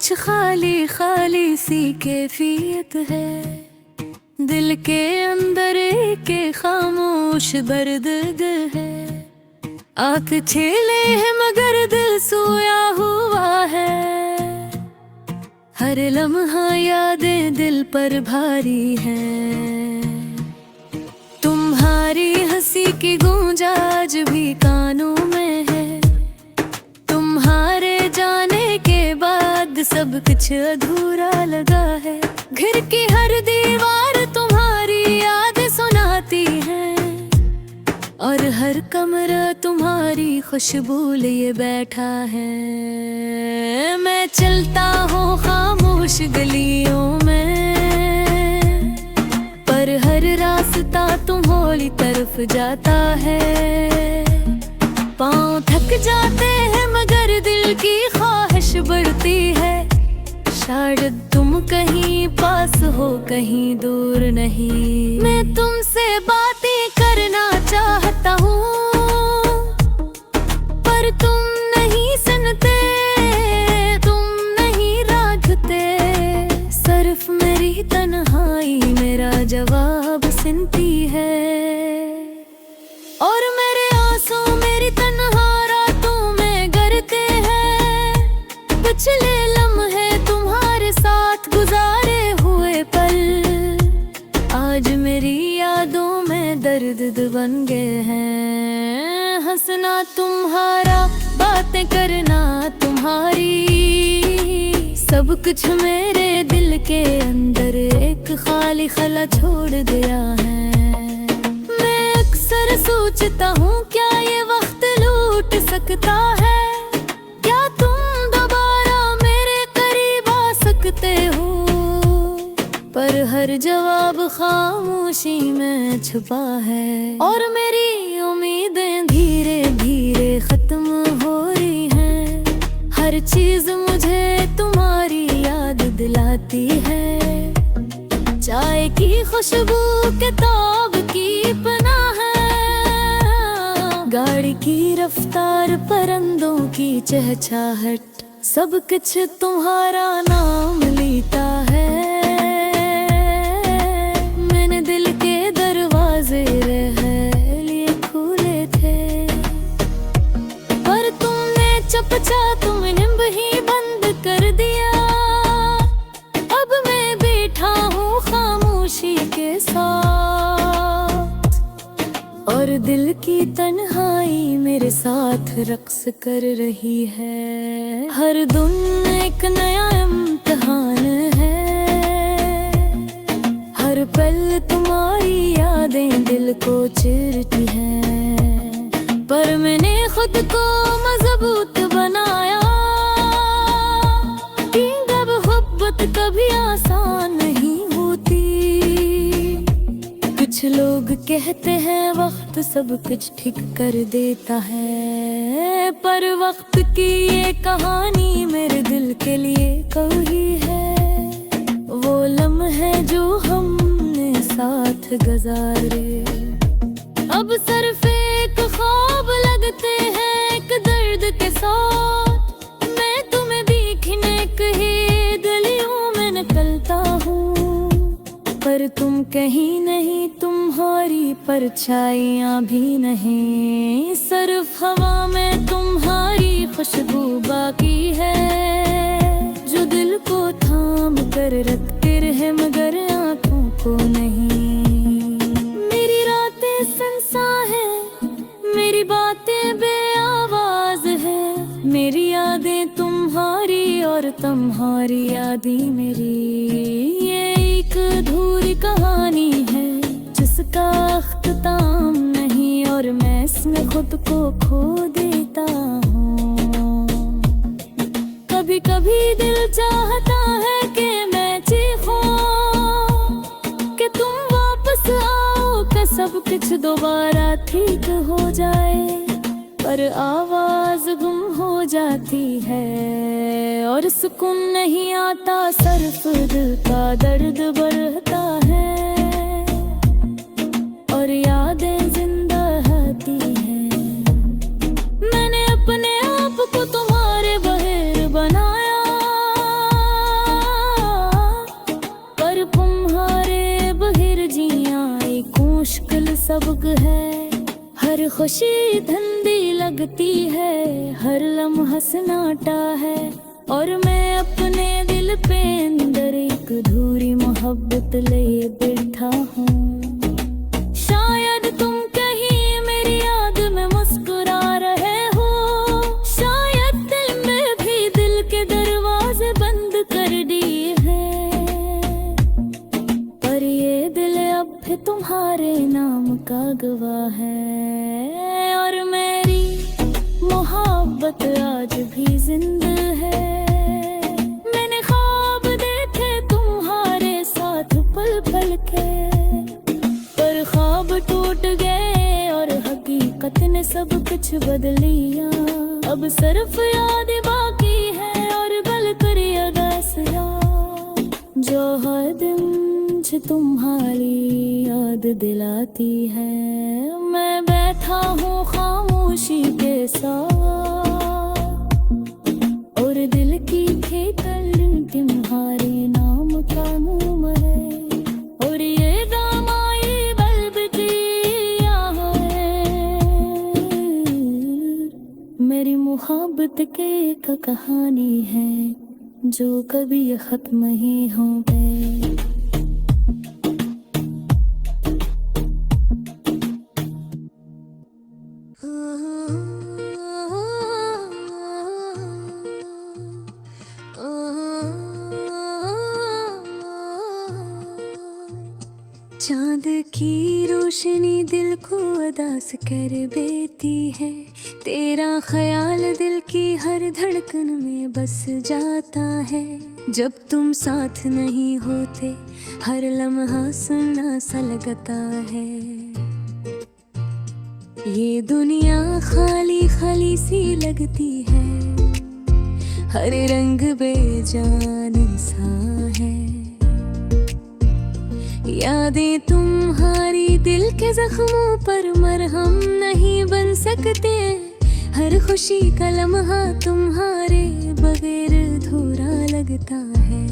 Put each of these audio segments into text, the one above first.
कुछ खाली खाली सी कैफियत है, दिल के अंदर के खामोश दर्द है। आँख छेले है मगर दिल सोया हुआ है, हर लम्हा यादें दिल पर भारी है। तुम्हारी हंसी की गूंज आज भी कानों में है, तुम्हारे जाने के बाद सब कुछ अधूरा लगा है। घर की हर दीवार तुम्हारी याद सुनाती है, और हर कमरा तुम्हारी खुशबू लिए बैठा है। मैं चलता हूँ खामोश गलियों में, पर हर रास्ता तुम्हारी तरफ जाता है। पाँव थक जाते हैं मगर दिल की ख्वाहिश बढ़ती है, शायद तुम कहीं पास हो कहीं दूर नहीं। मैं तुमसे बातें करना चाहता हूँ, पर तुम नहीं सुनते, तुम नहीं रागते। सिर्फ मेरी तन्हाई मेरा जवाब सुनती है, और मेरे आंसू मेरी तन्हा रातों में गरते हैं। पिछले लम्हे तुम्हारे साथ गुजारे हुए पल आज मेरी यादों में दर्द बन गए हैं। हंसना तुम्हारा, बातें करना तुम्हारी, सब कुछ मेरे दिल के अंदर एक खाली खला छोड़ दिया है। मैं अक्सर सोचता हूँ क्या ये वक्त लूट सकता है, क्या तुम दोबारा मेरे करीब आ सकते हो। पर हर जवाब खामोशी में छुपा है, और मेरी उम्मीदें धीरे धीरे खत्म हो रही हैं। हर चीज मुझे तुम्हारी याद दिलाती है, चाय की खुशबू, किताब की पनाह है, गाड़ी की रफ्तार, परिंदों की चहचहाहट, सब कुछ तुम्हारा नाम लेता है। मैंने दिल के दरवाजे लिए खोले थे, पर तुमने चुपचाप निम्ब ही बंद कर दिया। अब मैं बैठा हूँ खामोशी के साथ, और दिल की तन्हाई मेरे साथ रक्स कर रही है। हर दिन एक नया इम्तिहान है, हर पल तुम्हारी यादें दिल को चीरती हैं। पर मैंने खुद को मजबूत बनाया, कि जब मोहब्बत कभी आसान नहीं होती। कुछ लोग कहते हैं वक्त सब कुछ ठीक कर देता है, पर वक्त की ये कहानी मेरे दिल के लिए कोई है। वो लम्हे जो हमने साथ गुजारे अब सिर्फ एक ख्वाब लगते हैं, एक दर्द के साथ। मैं तुम्हें देखने कहीं गलियों में निकलता हूँ, पर तुम कहीं नहीं, तुम्हारी परछाइयाँ भी नहीं। सिर्फ हवा में तुम्हारी खुशबू बाकी है, जो दिल को थाम कर रखते रहे मगर आँखों को नहीं। मेरी रातें सुनसान है, मेरी बातें बेआवाज है, मेरी यादें तुम्हारी और तुम्हारी यादें मेरी। ये एक अधूरी कहानी है जिसका अख्ताम नहीं, और मैं इसमें खुद को खो देता हूँ। कभी कभी दिल चाहता है कि मैं चीखूं, कि तुम वापस आओ, कि सब कुछ दोबारा ठीक हो जाए। पर आवाज गुम हो जाती है, और सुकून नहीं आता, सिर्फ दिल का दर्द बढ़ता है, और यादें जिंदा रहती हैं। मैंने अपने आप को तुम्हारे बहेर बनाया, सबक है। हर खुशी धंधी लगती है, हर लम्हा सन्नाटा है, और मैं अपने दिल पे अंदर एक अधूरी मोहब्बत लिए बैठा हूँ। शायद तुम कहीं मेरी याद में मुस्कुरा रहे हो, शायद दिल में भी दिल के दरवाजे बंद कर दिए हैं, पर ये दिल अब भी तुम्हारे नाम का गवाह है, और मेरी मोहब्बत आज भी जिंदा है। मैंने ख्वाब देखे तुम्हारे साथ पल पल के, पर ख्वाब टूट गए और हकीकत ने सब कुछ बदल लिया। अब सिर्फ याद बाकी है और गल कर अगसिया, जो हर दिन तुम्हारी याद दिलाती है। मैं बैठा हूँ खामोशी के साथ, और दिल की खेतल तुम्हारे नाम का मुँह है, और ये दामाई बल्ब दिया है। मेरी मोहब्बत के एक कहानी है, जो कभी खत्म ही हो गए। चांद की रोशनी दिल को उदास कर देती है, तेरा ख्याल दिल की हर धड़कन में बस जाता है। जब तुम साथ नहीं होते हर लम्हा सुनना सा लगता है। ये दुनिया खाली खाली सी लगती है, हर रंग बेजान सा है। यादें तुम्हारी दिल के जख्मों पर मरहम नहीं बन सकते, हर खुशी का लम्हा तुम्हारे बगैर अधूरा लगता है।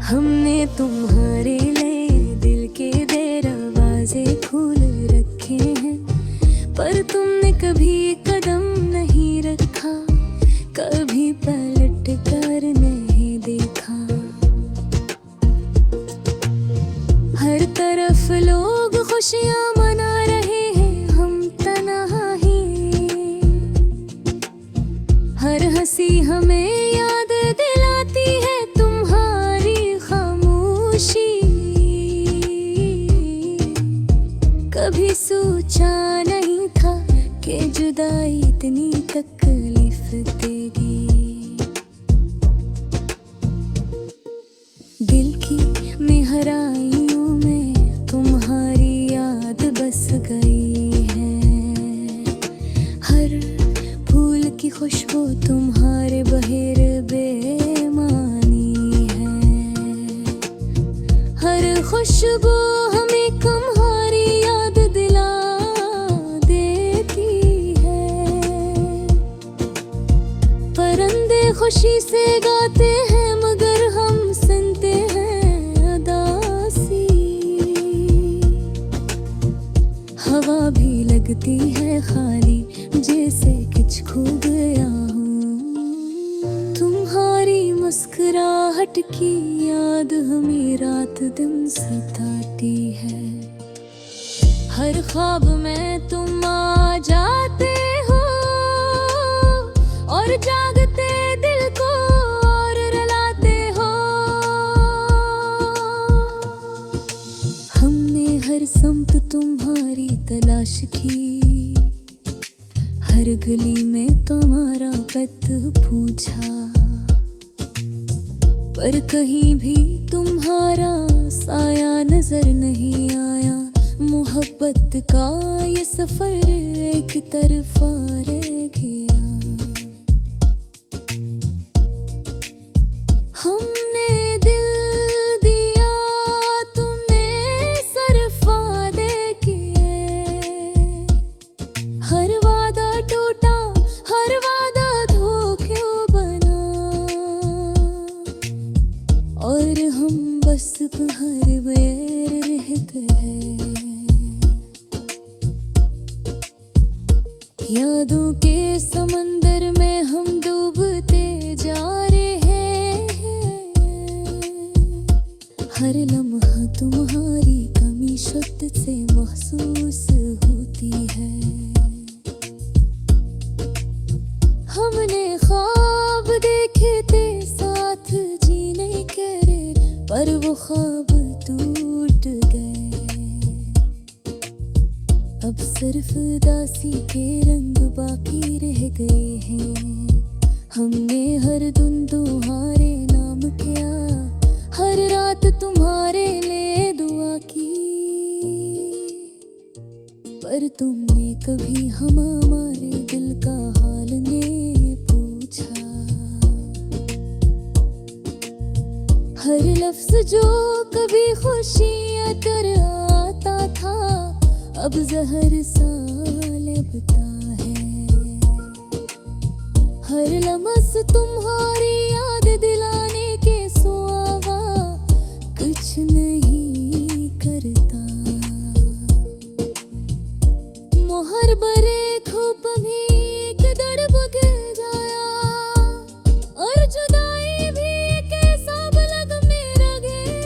हमने तुम्हारे लिए दिल के दरवाजे खोल रखे हैं, पर तुमने कभी कदम नहीं रखा, कभी पलट कर नहीं देखा। हर तरफ लोग खुशियाँ मना रहे हैं, हम तन्हाई। हर हंसी हमें याद दिलाती है तुम्हारी खामोशी। कभी सोचा नहीं था कि जुदाई इतनी तकलीफ देगी। दिल की मेहराइयों में तुम्हारी याद बस गई है, हर फूल की खुशबू तुम्हारे बहेर बेमानी है। हर खुशबू हमें तुम्हारी याद दिला देती है। परिंदे खुशी से गाते हैं मगर हम सुनते हैं अदासी। हवा भी लगती है खाली जैसे कुछ खो गया हूँ। तुम्हारी मुस्कुराहट की याद हमें रात दिन सताती है। हर ख्वाब में तुम आ जाते हो और जागते दिल को और रुलाते हो। हमने हर सम्त तुम्हारी तलाश की, हर गली में तुम्हारा पता पूछा, पर कहीं भी तुम्हारा साया नजर नहीं आया। मोहब्बत का ये सफर एक तरफा रह गया। हमने दिल दिया तुमने सरफा दे किए। हर वादा टूटा हर वादा धोखे बना, और हम बस भर गए है। यादों के समंदर में हम डूबते जा रहे हैं। हर लम्हा तुम्हारी कमी शुद्ध से महसूस होती है। हमने ख्वाब देखे थे साथ जीने के, पर वो ख्वाब टूट गए। अब सिर्फ दासी के रंग बाकी रह गए हैं। हमने हर दिन तुम्हारे नाम किया, हर रात तुम्हारे लिए दुआ की, पर तुमने कभी हमारे दिल का हाल नहीं पूछा। हर लफ्ज जो कभी खुशियाँ कर आता था, अब जहर सा लगता है। हर लम्स तुम्हारी याद दिलाने के सुआवा कुछ नहीं करता। मोहर बरे खूब भी एक दर बगल जाया, और जुदाई भी एक ऐसा बलग मेरा गया।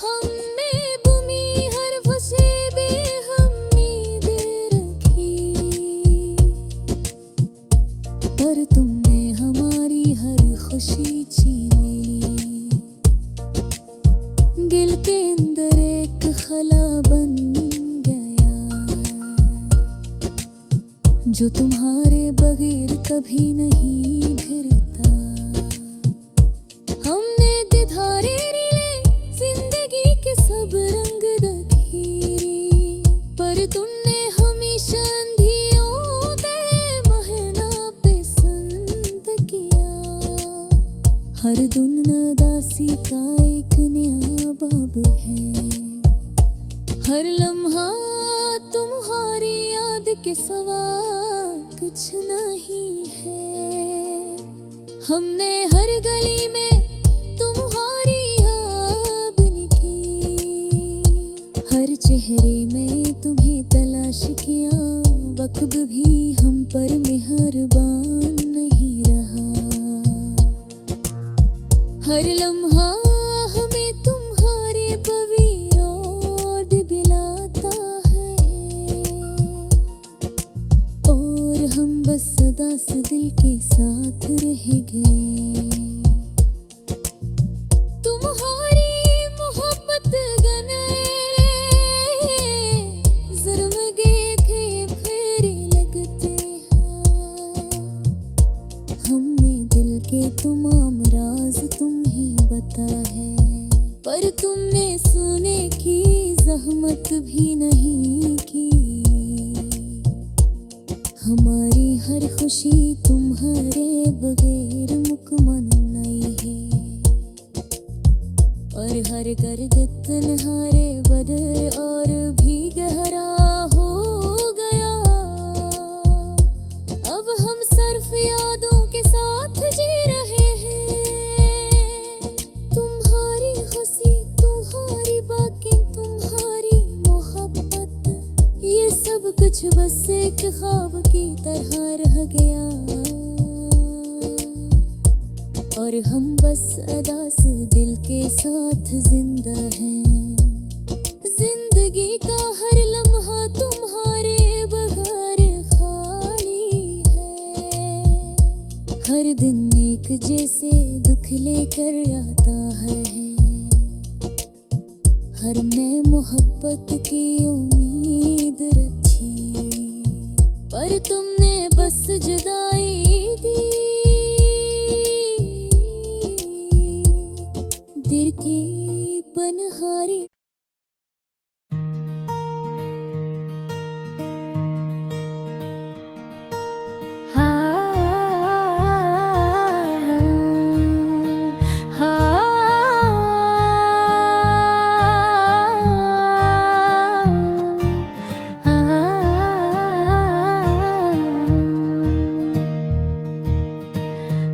हमने बुनी हर फसे बेउम्मीदें रखी, पर तुमने हमारी हर खुशी छीनी। दिल के अंदर एक खला बन गया, जो तुम्हारे बगैर कभी नहीं भिरता। हमने दिधारे रिले जिंदगी के सब रंग दखीरी, पर तुमने हमेशा अंधियों के महना पसंद किया। हर दिन दासी का एक नया बाब है। हर लम्हा तुम्हारी याद के सवा कुछ नहीं है। हमने हर गली में तुम्हारी याद लिखी, हर चेहरे में तुम्हें तलाश किया। वक्त भी हम पर मेहरबान नहीं रहा। हर लम्हा हमें तुम्हारे पवीर और दिलाता है, और हम बस सदा से दिल के साथ रह गए। तुम्हारी मोहब्बत गने जुर्म गे थे फेरे लगते हैं। हमने दिल के तमाम राज तुम्हें बता है, पर तुमने सुने की जहमत भी नहीं की। हमारी हर खुशी तुम्हारे बगैर मुकम्मल नहीं है, और हर गर्द तन्हारे बदर और भी गहरा हो गया। अब हम सिर्फ यादों के साथ जी रहे हैं। तुम्हारी खुशी, तुम्हारी बाकी, तुम्हारी मोहब्बत, ये सब कुछ बस एक ख्वाब की तरह रह गया, और हम बस अदा से दिल के साथ जिंदा हैं। जिंदगी का हर लम्हा तुम्हारे बगैर खाली है। हर दिन एक जैसे दुख लेकर आता है। हर मैं मोहब्बत की उम्मीद रखी, पर तुमने बस जुदाई दी। दिल की पनहारी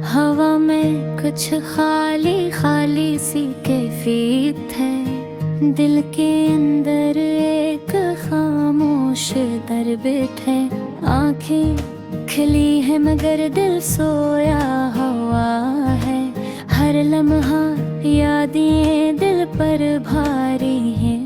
हवा में कुछ खाली वाली खाली सी कैफियत है। दिल के अंदर एक खामोश दरबेट है। आंखें खिली है मगर दिल सोया हुआ है। हर लम्हा यादें दिल पर भारी हैं।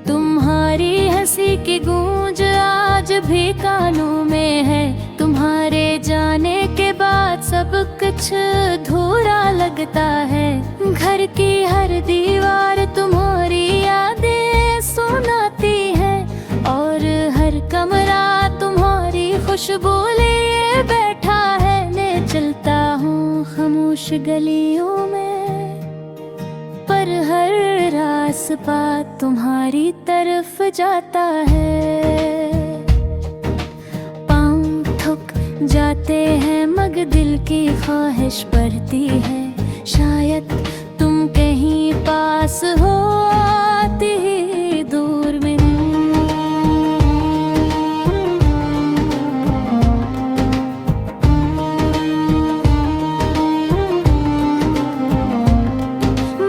तुम्हारी हंसी की गूंज आज भी कानों में है। तुम्हारे जाने के बाद सब कुछ अधूरा लगता है। घर की हर दीवार तुम्हारी यादें सुनाती है और हर कमरा तुम्हारी खुशबू लिए बैठा है। ले चलता हूँ खामोश गलियों में, पर हर रास्ता तुम्हारी तरफ जाता है। पाँव थक जाते हैं मगर दिल की ख्वाहिश बढ़ती है। शायद तुम कहीं पास हो आती ही दूर में।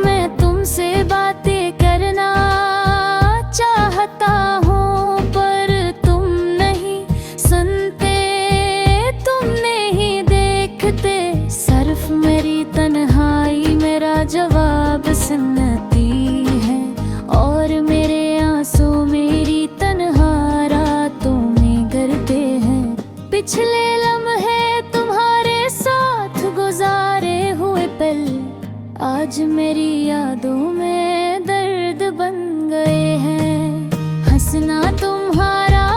मैं तुमसे बातें करना चाहता हूँ पर तुम नहीं सुनते, तुम नहीं देखते। सिर्फ मेरी तन्हाई मेरा जवाब सुनती है और मेरे आंसू मेरी तन्हा रातों में गिरते हैं। पिछले लम्हे तुम्हारे साथ गुजारे हुए पल आज मेरी यादों में दर्द बन गए हैं। हंसना तुम्हारा,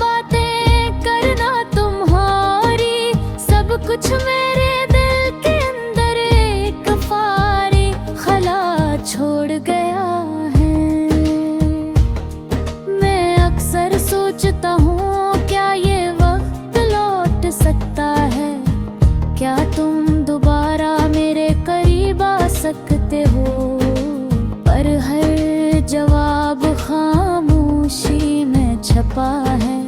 बातें करना तुम्हारी, सब कुछ मेरे दिल के अंदर एक फारी खला छोड़ गया है। मैं अक्सर सोचता हूँ क्या ये वक्त लौट सकता है। क्या तुम दोबारा मेरे करीब आ सकते हो, पर हर जवाब खामोशी में छपा है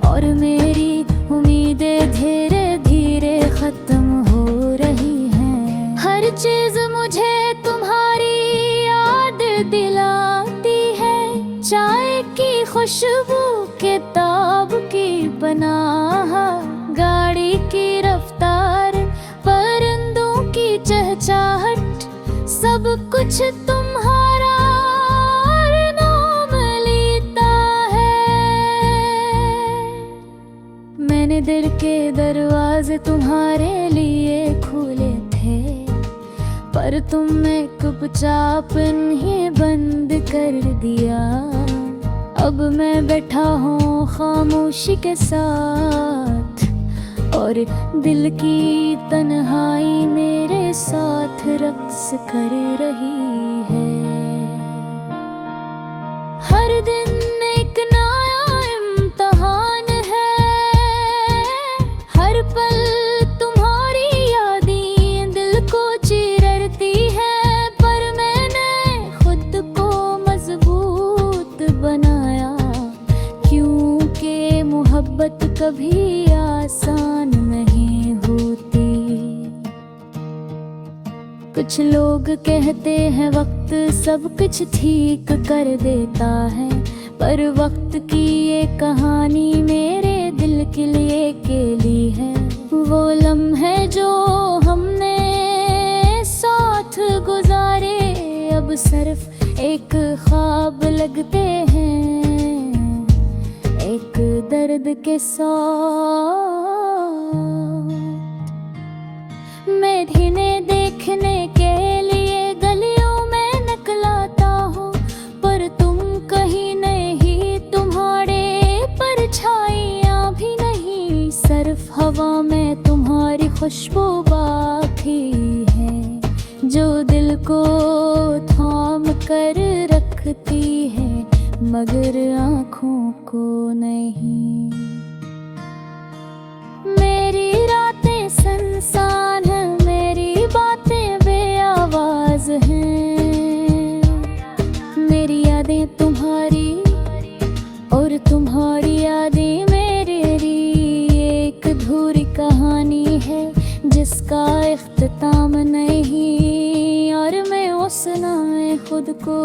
और मेरी उम्मीदें धीरे धीरे खत्म हो रही हैं। हर चीज मुझे तुम्हारी याद दिलाती है। चाय की खुशबू, किताब की पनाह, गाड़ी की रफ्तार, परिंदों की चहचहाहट, सब कुछ तुम्हारा नाम लेता है। मैंने दिल के दरवाजे तुम्हारे लिए खोले थे, पर तुमने चुपचाप इन्हें बंद कर दिया। अब मैं बैठा हूँ खामोशी के साथ और दिल की तन्हाई मेरे साथ रक्स कर रही है। हर दिन एक नया इम्तिहान है। हर पल तुम्हारी यादें दिल को चीरती है, पर मैंने खुद को मजबूत बनाया क्योंकि मोहब्बत कभी आसान नहीं होती। कुछ लोग कहते हैं वक्त सब कुछ ठीक कर देता है, पर वक्त की ये कहानी मेरे दिल के लिए है। वो लम्हे जो हमने साथ गुजारे अब सिर्फ एक ख्वाब लगते हैं, एक दर्द के साथ। मैं इन्हें देखने के लिए गलियों में निकलता हूँ, पर तुम कहीं नहीं, तुम्हारे परछाइयाँ भी नहीं। सिर्फ हवा में तुम्हारी खुशबू बाकी है, जो दिल को थाम कर रखती है मगर आँखों को नहीं। मेरी रातें सुनसान हैं, मेरी बातें बेआवाज हैं। मेरी यादें तुम्हारी और तुम्हारी यादें मेरे लिए एक अधूरी कहानी है जिसका इख्तिताम नहीं। हौसला मैं खुद को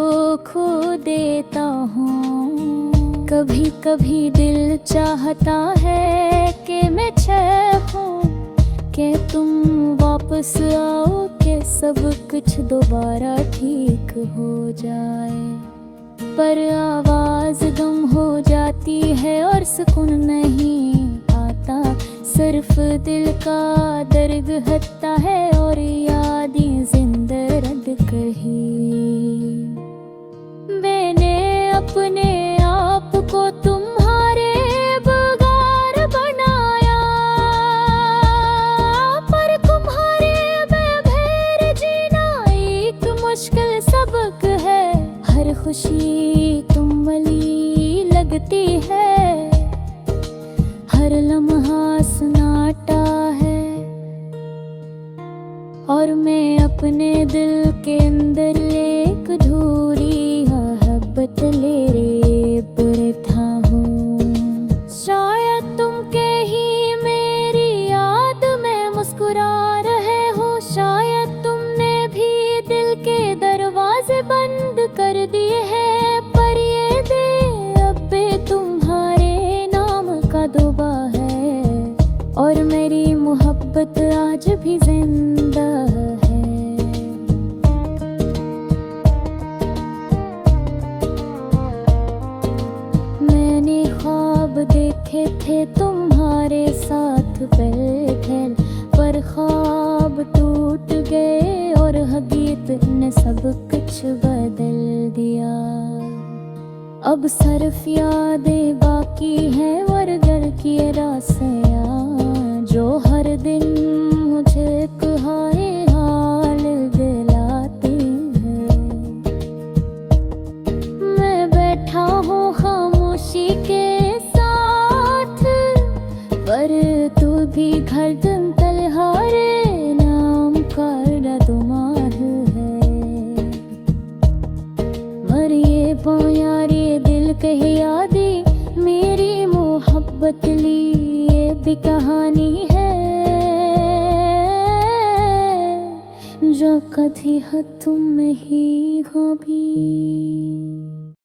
खो देता हूँ। कभी कभी दिल चाहता है कि मैं चूकूं, कि तुम वापस आओ, कि सब कुछ दोबारा ठीक हो जाए। पर आवाज गम हो जाती है और सुकून नहीं आता, सिर्फ दिल का दर्द हटता है और यादें जिंदा रद कही। मैंने अपने आप को तुम्हारे बगैर बनाया, पर तुम्हारे बगैर जीना एक मुश्किल सबक है। हर खुशी तुम वाली लगती है, हर लम्हा सन्नाटा है, और मैं अपने दिल के अंदर एक अधूरी मोहब्बत ले बैठा हूँ। शायद तुम के ही मेरी याद में मुस्कुरा रहे हो, शायद तुमने भी दिल के दरवाजे बंद कर दिए हैं, पर ये दिल अब भी तुम्हारे नाम का दुबा है, और मेरी मोहब्बत आज भी जिंदा है। मैंने ख्वाब देखे थे तुम्हारे साथ बैठे, पर ख्वाब टूट गए और हकीकत ने सब कुछ बदल दिया। अब सिर्फ यादें बाकी हैं और घर की रासियां, जो हर दिन मुझे कहाए हाल दिलाती हैं। मैं बैठा हूँ खामोशी के साथ, पर तू भी घर तुम तलहारे नाम का तुम्हार है। मर ये यारी दिल कहे यादी, मेरी मोहब्बत ली ये भी कहानी है, जो कभी तुम ही हो भी।